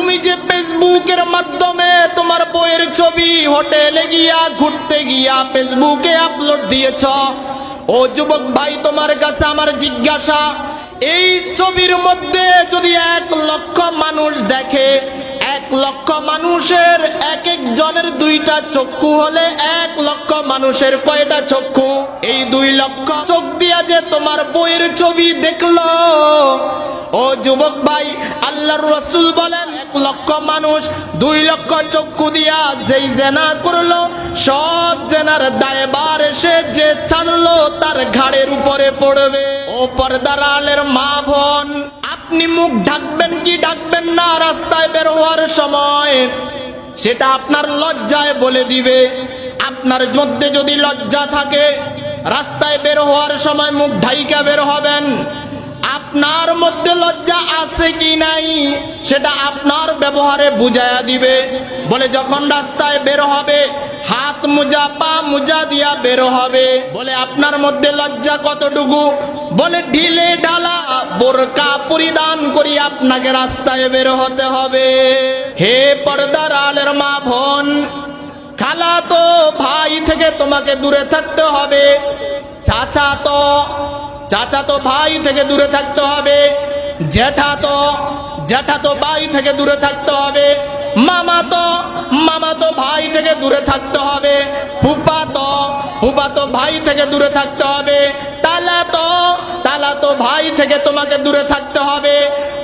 তুমি যে ফেসবুকের মাধ্যমে তোমার বইয়ের ছবি হোটেলে গিয়া ঘুরতে গিয়া ফেসবুকে আপলোড দিয়েছ, ও যুবক ভাই তোমার কাছে আমার জিজ্ঞাসা, এই ছবির মধ্যে যদি 1 লক্ষ মানুষ দেখে, 1 লক্ষ মানুষের এক একজনের 2টা চক্ষু হলে 1 লক্ষ মানুষের কয়টা চক্ষু? এই 2 লক্ষ চোখ দিয়া যে তোমার বইয়ের ছবি দেখলো, ও যুবক ভাই আল্লাহর রাসূল বলেন 1 লক্ষ মানুষ 2 লক্ষ চক্ষু দিয়া যেই জেনা করলো, সব জেনার দায়ভার এসে যে ছাড়লো তার ঘাড়ের উপরে পড়বে। ও পর্দার আলের মা বোন, আপনি মুখ ঢাকবেন কি ঢাকবেন না রাস্তায় বের হওয়ার সময়, সেটা আপনার লজ্জায় বলে দিবে। আপনার মধ্যে যদি লজ্জা থাকে, রাস্তায় বের হওয়ার সময় মুখ ঢাইকা বের হবেন। আপনার মধ্যে লজ্জা আছে কি নাই সেটা আপনার ব্যবহারে বুঝায়া দিবে। বলে যখন রাস্তায় বের হবে হাত মোজা পা মোজা দিয়া বের হবে। বলে আপনার মধ্যে লজ্জা কতটুকু? বলে ঢিলে ঢালা বোরকা পরিধান করি আপনাকে রাস্তায় বের হতে হবে। হে পর্দার আলের মা বোন, খালাতো ভাই থেকে তোমাকে দূরে থাকতে হবে, চাচাতো ভাই থেকে দূরে থাকতে হবে, জ্যাঠাতো ভাই থেকে দূরে থাকতে হবে, মামাতো ভাই থেকে দূরে থাকতে হবে, ফুফাতো ভাই থেকে দূরে থাকতে হবে, তালাতো ভাই থেকে তোমাকে দূরে থাকতে হবে।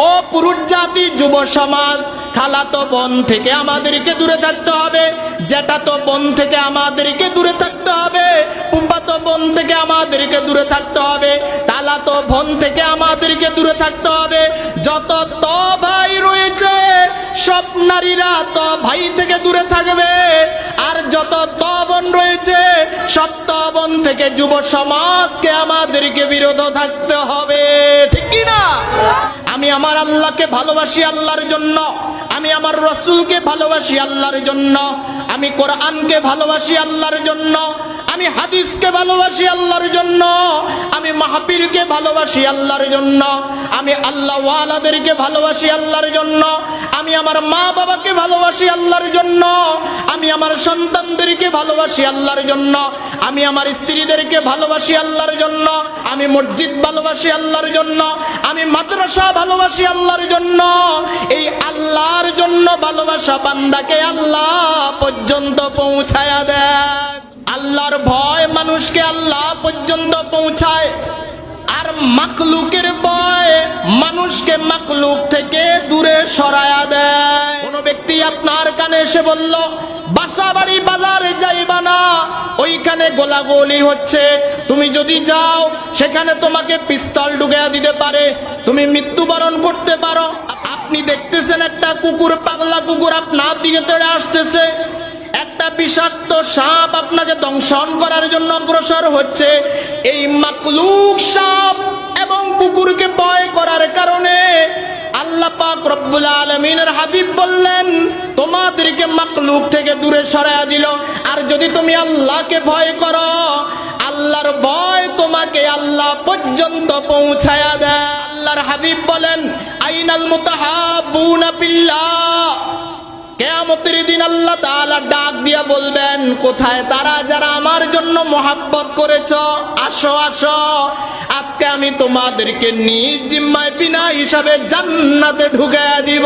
ও পুরুষ জাতি, যুব সমাজ, খালাতো বোন থেকে আমাদেরকে দূরে থাকতে হবে, জ্যাঠাতো বোন থেকে আমাদেরকে দূরে থাকতে হবে, ফুফাতো বোন থেকে আমাদেরকে দূরে থাকতে হবে, তালাতো বোন থেকে আমাদেরকে দূরে থাকতে হবে। যত ভাই রয়েছে সব নারীরা ভাই থেকে দূরে থাকবে, আর যত বোন রয়েছে সব বোন থেকে যুব সমাজকে আমাদেরকে বিরত থাকতে হবে। ঠিক কি না? আমি আমার আল্লাহকে ভালোবাসি আল্লাহর জন্য, আমি আমার রাসূলকে ভালোবাসি আল্লাহর জন্য, আমি কোরআনকে ভালোবাসি আল্লাহর জন্য, আমি হাদিসকে ভালোবাসি আল্লাহর জন্য, আমি মাহফিলকে ভালোবাসি আল্লাহর জন্য, আমি আল্লাহ ওয়ালাদেরকে ভালোবাসি আল্লাহর জন্য, আমি আমার মা বাবাকে ভালোবাসি আল্লাহর জন্য, আমি আমার সন্তানদেরকে ভালোবাসি আল্লাহর জন্য, আমি আমার স্ত্রীদেরকে ভালোবাসি আল্লাহর জন্য, আমি মসজিদ ভালোবাসি আল্লাহর জন্য, আমি মাদ্রাসা ভালোবাসি আল্লাহর জন্য। এই আল্লাহর জন্য ভালোবাসা বান্দাকে আল্লাহ পর্যন্ত পৌঁছায়া দেয়। আল্লাহর ভয় মানুষকে আল্লাহ পর্যন্ত পৌঁছায়, আর মাখলুকের ভয় মানুষকে মাখলুক থেকে দূরে সরায়া দেয়। কোন ব্যক্তি আপনার কানে এসে বলল বাসা বাড়ি বাজারে যাইবা না, ওইখানে গোলাগুলি হচ্ছে, তুমি যদি যাও সেখানে তোমাকে পিস্তল ঢুকিয়ে দিতে পারে, তুমি মৃত্যুবরণ করতে পারো। আপনি দেখতেছেন একটা কুকুর, পাগলা কুকুর আপনার দিকে তেড়ে আসতেছে, একটা বিষাক্ত সাপ আপনাকে দংশন করার জন্য অগ্রসর হচ্ছে। এই মাকলুক সাপ এবং কুকুরকে ভয় করার কারণে আল্লাহ পাক রব্বুল আলামিনের হাবিব বললেন তোমাদেরকে মাকলুক থেকে দূরে সরায়া দিল। আর যদি তুমি আল্লাহকে ভয় করো, আল্লাহর ভয় তোমাকে আল্লাহ পর্যন্ত পৌঁছায়া দেয়। আল্লাহর হাবিব বলেন আইনাল মুতাহাব্বুনা বিল্লাহ, কিয়ামতের দিন আল্লাহ তাআলা ডাক দিয়া বলবেন কোথায় তারা যারা আমার জন্য মহব্বত করেছো, আসো আসো, আজকে আমি তোমাদেরকে নিজ জিম্মায় বিনা হিসাবে জান্নাতে ঢুকাইয়া দিব।